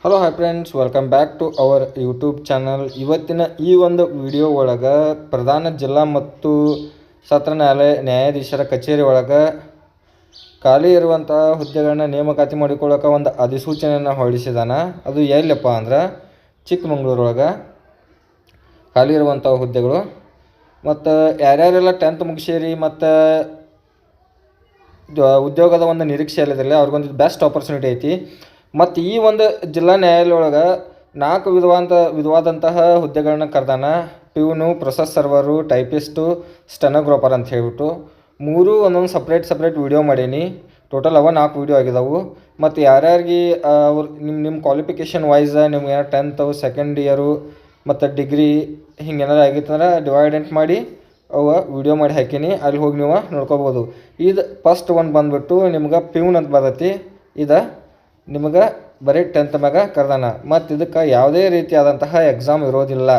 Hello hi friends, welcome back to our YouTube channel. ಇವತ್ತಿನ ಈ ಒಂದು ವಿಡಿಯೋ ಒಳಗೆ ಪ್ರಧಾನ ಜಿಲ್ಲಾ ಮತ್ತು ಸತ್ರ ನ್ಯಾಯಾಧೀಶರ ಕಚೇರಿ ಒಳಗೆ ಖಾಲಿ ಇರುವಂಥ ಹುದ್ದೆಗಳನ್ನ ನೇಮಕಾತಿ ಮಾಡಿಕೊಳ್ಳೋಕೆ ಒಂದು ಅಧಿಸೂಚನೆಯನ್ನು ಹೊರಡಿಸಿದಾನೆ. ಅದು ಎಲ್ಲಪ್ಪ ಅಂದ್ರೆ ಚಿಕ್ಕಮಂಗ್ಳೂರೊಳಗೆ ಖಾಲಿ ಇರುವಂಥ ಹುದ್ದೆಗಳು. ಮತ್ತು ಯಾರ್ಯಾರೆಲ್ಲ 10th ಮುಗಿಸಿರಿ ಮತ್ತು ಉದ್ಯೋಗದ ಒಂದು ನಿರೀಕ್ಷೆಯಲ್ಲಿದ್ರಲ್ಲ ಅವ್ರಿಗೊಂದು ಬೆಸ್ಟ್ ಆಪರ್ಚುನಿಟಿ ಐತಿ. ಮತ್ತು ಈ ಒಂದು ಜಿಲ್ಲಾ ನ್ಯಾಯಾಲಯ ಒಳಗೆ 4 ವಿಧವಾದಂತಹ ಹುದ್ದೆಗಳನ್ನ ಕರೆದಾನ. ಪ್ಯೂನು, ಪ್ರೊಸೆಸ್ ಸರ್ವರು, ಟೈಪಿಸ್ಟು, ಸ್ಟೆನೋಗ್ರಾಫರ್ ಅಂತ ಹೇಳ್ಬಿಟ್ಟು ಒಂದೊಂದು ಸಪ್ರೇಟ್ ವೀಡಿಯೋ ಮಾಡೀನಿ. ಟೋಟಲ್ 4 ವೀಡಿಯೋ ಆಗಿದಾವೆ. ಮತ್ತು ಯಾರ್ಯಾರಿಗೆ ಅವ್ರು ನಿಮ್ಮ ಕ್ವಾಲಿಫಿಕೇಷನ್ ವೈಸ್ ನಿಮ್ಗೆ ಏನಾರು 10th, ಸೆಕೆಂಡ್ ಇಯರು ಮತ್ತು ಡಿಗ್ರಿ ಹಿಂಗೇನಾರು ಆಗಿತ್ತಂದ್ರೆ ಡಿವೈಡೆಂಟ್ ಮಾಡಿ ವೀಡಿಯೋ ಮಾಡಿ ಹಾಕೀನಿ. ಅಲ್ಲಿ ಹೋಗಿ ನೀವು ನೋಡ್ಕೋಬೋದು. ಇದು ಫಸ್ಟ್ ಒಂದು ಬಂದುಬಿಟ್ಟು ನಿಮ್ಗೆ ಪ್ಯೂನ್ ಅಂತ ಬರ್ತೈತಿ. ಇದು ನಿಮಗೆ ಬರೀ 10th ಮ್ಯಾಗ ಕರೆದಾನ. ಮತ್ತು ಇದಕ್ಕೆ ಯಾವುದೇ ರೀತಿಯಾದಂತಹ ಎಕ್ಸಾಮ್ ಇರೋದಿಲ್ಲ.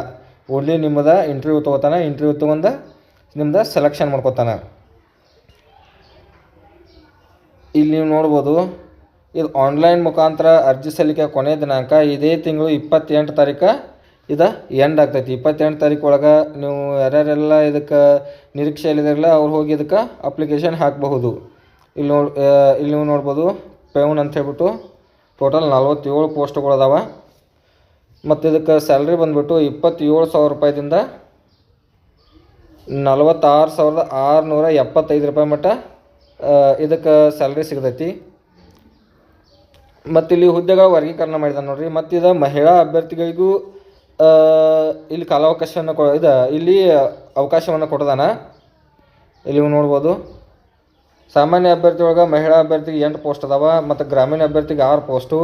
ಓನ್ಲಿ ನಿಮ್ಮದು ಇಂಟರ್ವ್ಯೂ ತೊಗೋತಾನೆ. ಇಂಟರ್ವ್ಯೂ ತೊಗೊಂಡು ನಿಮ್ದು ಸೆಲೆಕ್ಷನ್ ಮಾಡ್ಕೋತಾನೆ. ಇಲ್ಲಿ ನೀವು ನೋಡ್ಬೋದು, ಇದು ಆನ್ಲೈನ್ ಮುಖಾಂತರ ಅರ್ಜಿ ಸಲ್ಲಿಕೆ ಕೊನೆಯ ದಿನಾಂಕ ಇದೇ ತಿಂಗಳು 28 ತಾರೀಕು ಇದು ಎಂಡ್ ಆಗ್ತೈತಿ. 28 ತಾರೀಕು ಒಳಗೆ ನೀವು ಯಾರ್ಯಾರೆಲ್ಲ ಇದಕ್ಕೆ ನಿರೀಕ್ಷೆಯಲ್ಲಿದ್ದಾರಲ್ಲ ಅವ್ರು ಹೋಗಿ ಇದಕ್ಕೆ ಅಪ್ಲಿಕೇಶನ್ ಹಾಕಬಹುದು. ಇಲ್ಲಿ ನೀವು ನೋಡ್ಬೋದು, ಪೇವನ್ ಅಂತ ಹೇಳ್ಬಿಟ್ಟು ಟೋಟಲ್ 47 ಪೋಸ್ಟ್ಗಳು ಅದಾವೆ. ಮತ್ತು ಇದಕ್ಕೆ ಸ್ಯಾಲ್ರಿ ಬಂದುಬಿಟ್ಟು 27,000 ರೂಪಾಯಿದಿಂದ 46,675 ರೂಪಾಯಿ ಮಟ್ಟ ಇದಕ್ಕೆ ಸ್ಯಾಲ್ರಿ ಸಿಗ್ತೈತಿ. ಮತ್ತು ಇಲ್ಲಿ ಹುದ್ದೆಗಳ ವರ್ಗೀಕರಣ ಮಾಡಿದಾನೆ ನೋಡಿರಿ. ಮತ್ತು ಇದು ಮಹಿಳಾ ಅಭ್ಯರ್ಥಿಗಳಿಗೂ ಇಲ್ಲಿ ಕಾಲಾವಕಾಶವನ್ನು ಇಲ್ಲಿ ಅವಕಾಶವನ್ನು ಕೊಟ್ಟದಾನ. ಇಲ್ಲಿ ನೀವು ನೋಡ್ಬೋದು, ಸಾಮಾನ್ಯ ಅಭ್ಯರ್ಥಿ ಒಳಗೆ ಮಹಿಳಾ ಅಭ್ಯರ್ಥಿಗೆ 8 ಪೋಸ್ಟ್ ಅದಾವೆ. ಮತ್ತು ಗ್ರಾಮೀಣ ಅಭ್ಯರ್ಥಿಗೆ 6 ಪೋಸ್ಟು,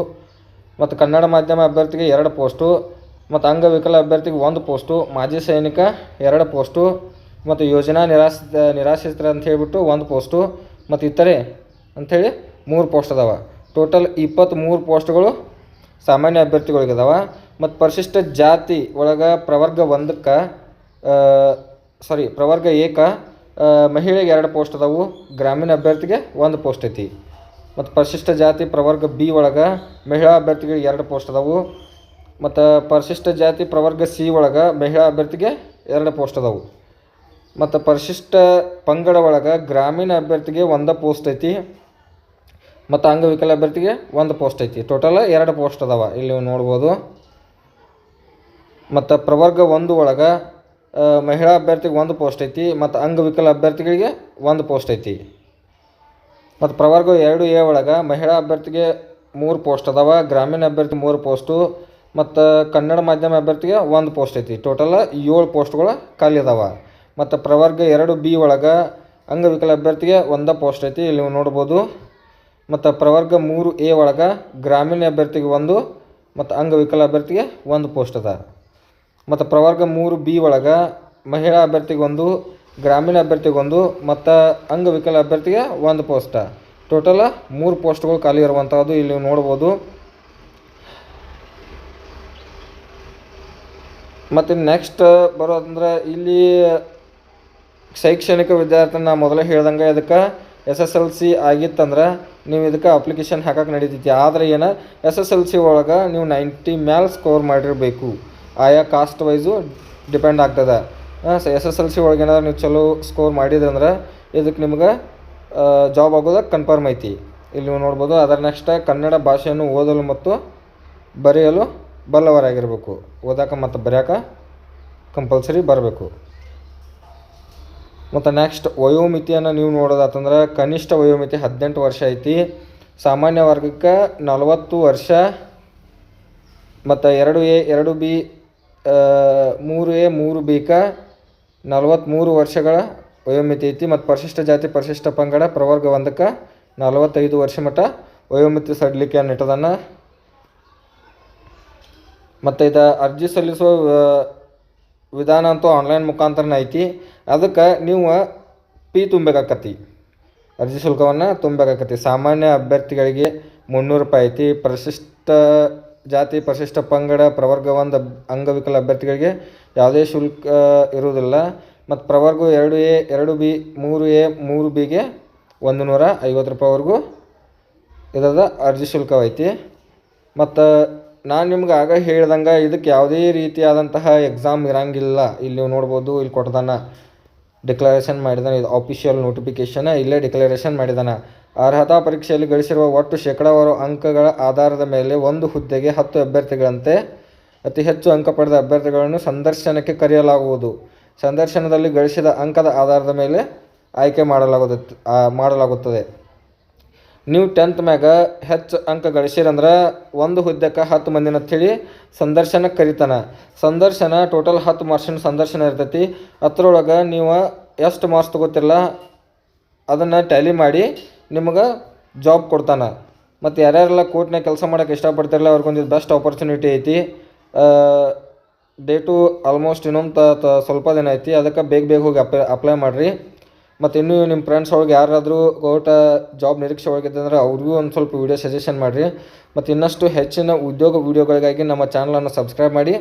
ಮತ್ತು ಕನ್ನಡ ಮಾಧ್ಯಮ ಅಭ್ಯರ್ಥಿಗೆ 2 ಪೋಸ್ಟು, ಮತ್ತು ಅಂಗವಿಕಲ ಅಭ್ಯರ್ಥಿಗೆ 1 ಪೋಸ್ಟು, ಮಾಜಿ ಸೈನಿಕ 2 ಪೋಸ್ಟು, ಮತ್ತು ಯೋಜನಾ ನಿರಾಶ್ರಿತರ ಅಂತ ಹೇಳ್ಬಿಟ್ಟು 1 ಪೋಸ್ಟು, ಮತ್ತು ಇತರೆ ಅಂಥೇಳಿ 3 ಪೋಸ್ಟ್ ಅದಾವೆ. ಟೋಟಲ್ 23 ಪೋಸ್ಟ್ಗಳು ಸಾಮಾನ್ಯ ಅಭ್ಯರ್ಥಿಗಳಿಗೆ ಅದಾವೆ. ಮತ್ತು ಪರಿಶಿಷ್ಟ ಜಾತಿ ಒಳಗೆ ಪ್ರವರ್ಗ 1ಕ್ಕೆ ಪ್ರವರ್ಗ ಏಕ ಮಹಿಳೆಗೆ 2 ಪೋಸ್ಟ್ ಅದಾವು. ಗ್ರಾಮೀಣ ಅಭ್ಯರ್ಥಿಗೆ 1 ಪೋಸ್ಟ್ ಐತಿ. ಮತ್ತು ಪರಿಶಿಷ್ಟ ಜಾತಿ ಪ್ರವರ್ಗ ಬಿ ಒಳಗೆ ಮಹಿಳಾ ಅಭ್ಯರ್ಥಿಗಳಿಗೆ 2 ಪೋಸ್ಟ್ ಅದಾವು. ಮತ್ತು ಪರಿಶಿಷ್ಟ ಜಾತಿ ಪ್ರವರ್ಗ ಸಿ ಒಳಗೆ ಮಹಿಳಾ ಅಭ್ಯರ್ಥಿಗೆ 2 ಪೋಸ್ಟ್ ಅದಾವು. ಮತ್ತು ಪರಿಶಿಷ್ಟ ಪಂಗಡ ಒಳಗೆ ಗ್ರಾಮೀಣ ಅಭ್ಯರ್ಥಿಗೆ 1 ಪೋಸ್ಟ್ ಐತಿ. ಮತ್ತು ಅಂಗವಿಕಲ ಅಭ್ಯರ್ಥಿಗೆ 1 ಪೋಸ್ಟ್ ಐತಿ. ಟೋಟಲ್ 2 ಪೋಸ್ಟ್ ಅದಾವೆ. ಇಲ್ಲಿ ನೀವು ನೋಡ್ಬೋದು. ಮತ್ತು ಪ್ರವರ್ಗ 1 ಒಳಗೆ ಮಹಿಳಾ ಅಭ್ಯರ್ಥಿಗೆ 1 ಪೋಸ್ಟ್ ಐತಿ. ಮತ್ತು ಅಂಗವಿಕಲ ಅಭ್ಯರ್ಥಿಗಳಿಗೆ 1 ಪೋಸ್ಟ್ ಐತಿ. ಮತ್ತು ಪ್ರವರ್ಗ 2A ಒಳಗೆ ಮಹಿಳಾ ಅಭ್ಯರ್ಥಿಗೆ 3 ಪೋಸ್ಟ್ ಅದಾವೆ. ಗ್ರಾಮೀಣ ಅಭ್ಯರ್ಥಿ 3 ಪೋಸ್ಟು, ಮತ್ತು ಕನ್ನಡ ಮಾಧ್ಯಮ ಅಭ್ಯರ್ಥಿಗೆ 1 ಪೋಸ್ಟ್ ಐತಿ. ಟೋಟಲ್ 7 ಪೋಸ್ಟ್ಗಳು ಖಾಲಿ ಅದಾವೆ. ಮತ್ತು ಪ್ರವರ್ಗ 2B ಒಳಗೆ ಅಂಗವಿಕಲ ಅಭ್ಯರ್ಥಿಗೆ 1 ಪೋಸ್ಟ್ ಐತಿ. ಇಲ್ಲಿ ನೀವು ನೋಡ್ಬೋದು. ಮತ್ತು ಪ್ರವರ್ಗ 3A ಒಳಗೆ ಗ್ರಾಮೀಣ ಅಭ್ಯರ್ಥಿಗೆ 1 ಮತ್ತು ಅಂಗವಿಕಲ ಅಭ್ಯರ್ಥಿಗೆ 1 ಪೋಸ್ಟ್ ಅದ. ಮತ್ತು ಪ್ರವರ್ಗ 3B ಒಳಗೆ ಮಹಿಳಾ ಅಭ್ಯರ್ಥಿಗೆ 1, ಗ್ರಾಮೀಣ ಅಭ್ಯರ್ಥಿಗೆ 1 ಮತ್ತು ಅಂಗವಿಕಲ ಅಭ್ಯರ್ಥಿಗೆ 1 ಪೋಸ್ಟ್. ಟೋಟಲ್ 3 ಪೋಸ್ಟ್ಗಳು ಖಾಲಿ ಇರುವಂಥದ್ದು ಇಲ್ಲಿ ನೋಡ್ಬೋದು. ಮತ್ತು ನೆಕ್ಸ್ಟ್ ಬರೋದಂದ್ರೆ ಇಲ್ಲಿ ಶೈಕ್ಷಣಿಕ ವಿದ್ಯಾರ್ಥಿ ನಾ ಮೊದಲೇ ಹೇಳ್ದಂಗೆ ಇದಕ್ಕೆ SSLC ಆಗಿತ್ತಂದ್ರೆ ನೀವು ಇದಕ್ಕೆ ಅಪ್ಲಿಕೇಶನ್ ಹಾಕಕ್ಕೆ ನಡೀತೈತಿ. ಆದರೆ ಏನು SSLC ಒಳಗೆ ನೀವು 90 ಮೇಲೆ ಸ್ಕೋರ್ ಮಾಡಿರಬೇಕು. ಆಯಾ ಕಾಸ್ಟ್ ವೈಸು ಡಿಪೆಂಡ್ ಆಗ್ತದೆ. SSLC ಒಳಗೆ ಏನಾದ್ರು ನೀವು ಚಲೋ ಸ್ಕೋರ್ ಮಾಡಿದ್ರಂದ್ರೆ ಇದಕ್ಕೆ ನಿಮ್ಗೆ ಜಾಬ್ ಆಗೋದಕ್ಕೆ ಕನ್ಫರ್ಮ್ ಐತಿ. ಇಲ್ಲಿ ನೀವು ನೋಡ್ಬೋದು. ಅದರ ನೆಕ್ಸ್ಟ್ ಕನ್ನಡ ಭಾಷೆಯನ್ನು ಓದಲು ಮತ್ತು ಬರೆಯಲು ಬಲ್ಲವರಾಗಿರಬೇಕು. ಓದಕ್ಕೆ ಮತ್ತು ಬರೆಯೋಕೆ ಕಂಪಲ್ಸರಿ ಬರಬೇಕು. ಮತ್ತು ನೆಕ್ಸ್ಟ್ ವಯೋಮಿತಿಯನ್ನು ನೀವು ನೋಡೋದಾತಂದ್ರೆ ಕನಿಷ್ಠ ವಯೋಮಿತಿ 18 ವರ್ಷ ಐತಿ. ಸಾಮಾನ್ಯ ವರ್ಗಕ್ಕೆ 40 ವರ್ಷ, ಮತ್ತು 2A 2B 3A 3Bಗೆ 43 ವರ್ಷಗಳ ವಯೋಮಿತಿ ಐತಿ. ಮತ್ತು ಪರಿಶಿಷ್ಟ ಜಾತಿ ಪರಿಶಿಷ್ಟ ಪಂಗಡ ಪ್ರವರ್ಗ 1ಕ್ಕೆ 45 ವರ್ಷ ಮಟ್ಟ ವಯೋಮಿತಿ ಸಡಿಲಿಕೆಯನ್ನು ಇಟ್ಟದನ್ನು. ಮತ್ತು ಇದು ಅರ್ಜಿ ಸಲ್ಲಿಸುವ ವಿಧಾನ ಅಂತೂ ಆನ್ಲೈನ್ ಮುಖಾಂತರನೇ ಐತಿ. ಅದಕ್ಕೆ ನೀವು ತುಂಬಬೇಕಾಕತಿ, ಅರ್ಜಿ ಶುಲ್ಕವನ್ನು ತುಂಬಬೇಕಾಕತಿ. ಸಾಮಾನ್ಯ ಅಭ್ಯರ್ಥಿಗಳಿಗೆ 300 ರೂಪಾಯಿ ಐತಿ. ಪರಿಶಿಷ್ಟ ಜಾತಿ ಪರಿಶಿಷ್ಟ ಪಂಗಡ ಪ್ರವರ್ಗ 1 ಅಂಗವಿಕಲ ಅಭ್ಯರ್ಥಿಗಳಿಗೆ ಯಾವುದೇ ಶುಲ್ಕ ಇರುವುದಿಲ್ಲ. ಮತ್ತು ಪ್ರವರ್ಗ 2A 2B 3A 3Bಗೆ 150 ರೂಪಾಯಿವರೆಗೂ ಇದರದ ಅರ್ಜಿ ಶುಲ್ಕವೈತಿ. ಮತ್ತು ನಾನು ನಿಮ್ಗೆ ಆಗ ಹೇಳ್ದಂಗೆ ಇದಕ್ಕೆ ಯಾವುದೇ ರೀತಿಯಾದಂತಹ ಎಕ್ಸಾಮ್ ಇರಂಗಿಲ್ಲ. ಇಲ್ಲಿ ನೀವು ನೋಡ್ಬೋದು, ಇಲ್ಲಿ ಕೊಡ್ದಾನ ಡಿಕ್ಲರೇಷನ್ ಮಾಡಿದಾನೆ. ಇದು ಆಫಿಷಿಯಲ್ ನೋಟಿಫಿಕೇಷನ್, ಇಲ್ಲೇ ಡಿಕ್ಲರೇಷನ್ ಮಾಡಿದಾನೆ. ಅರ್ಹತಾ ಪರೀಕ್ಷೆಯಲ್ಲಿ ಗಳಿಸಿರುವ ಒಟ್ಟು ಶೇಕಡಾವಾರು ಅಂಕಗಳ ಆಧಾರದ ಮೇಲೆ ಒಂದು ಹುದ್ದೆಗೆ 10 ಅಭ್ಯರ್ಥಿಗಳಂತೆ ಅತಿ ಹೆಚ್ಚು ಅಂಕ ಪಡೆದ ಅಭ್ಯರ್ಥಿಗಳನ್ನು ಸಂದರ್ಶನಕ್ಕೆ ಕರೆಯಲಾಗುವುದು. ಸಂದರ್ಶನದಲ್ಲಿ ಗಳಿಸಿದ ಅಂಕದ ಆಧಾರದ ಮೇಲೆ ಆಯ್ಕೆ ಮಾಡಲಾಗುತ್ತದೆ. ನೀವು 10th ಮ್ಯಾಗ ಹೆಚ್ಚು ಅಂಕ ಗಳಿಸಿರಂದ್ರೆ ಒಂದು ಹುದ್ದೆಗೆ 10 ಮಂದಿನ ಹೇಳಿ ಸಂದರ್ಶನಕ್ಕೆ ಕರಿತಾನೆ. ಸಂದರ್ಶನ ಟೋಟಲ್ 10 ಮಾರ್ಕ್ಸಿನ ಸಂದರ್ಶನ ಇರ್ತೈತಿ. ಅದರೊಳಗೆ ನೀವು ಎಷ್ಟು ಮಾರ್ಕ್ಸ್ ತೊಗೋತಿರಲ್ಲ ಅದನ್ನು ಟ್ಯಾಲಿ ಮಾಡಿ ನಿಮಗೆ ಜಾಬ್ ಕೊಡ್ತಾನೆ. ಮತ್ತು ಯಾರ್ಯಾರೆಲ್ಲ ಕೋರ್ಟ್ನಾಗ ಕೆಲಸ ಮಾಡೋಕ್ಕೆ ಇಷ್ಟಪಡ್ತಿರಲ್ಲ ಅವ್ರಿಗೊಂದು ಬೆಸ್ಟ್ ಆಪರ್ಚುನಿಟಿ ಐತಿ. ಡೇಟು ಆಲ್ಮೋಸ್ಟ್ ಇನ್ನೊಂದು ಸ್ವಲ್ಪ ದಿನ ಐತಿ. ಅದಕ್ಕೆ ಬೇಗ ಹೋಗಿ ಅಪ್ಲೈ ಮಾಡಿರಿ. ಮತ್ತು ಇನ್ನೂ ನಿಮ್ಮ ಫ್ರೆಂಡ್ಸ್ ಒಳಗೆ ಯಾರಾದರೂ ಕೋರ್ಟ್ ಜಾಬ್ ನಿರೀಕ್ಷೆ ಒಳಗಿದ್ದಂದ್ರೆ ಅವ್ರಿಗೂ ಒಂದು ಸ್ವಲ್ಪ ವೀಡಿಯೋ ಸಜೆಷನ್ ಮಾಡಿರಿ. ಮತ್ತು ಇನ್ನಷ್ಟು ಹೆಚ್ಚಿನ ಉದ್ಯೋಗ ವೀಡಿಯೋಗಳಿಗಾಗಿ ನಮ್ಮ ಚಾನಲನ್ನು ಸಬ್ಸ್ಕ್ರೈಬ್ ಮಾಡಿ.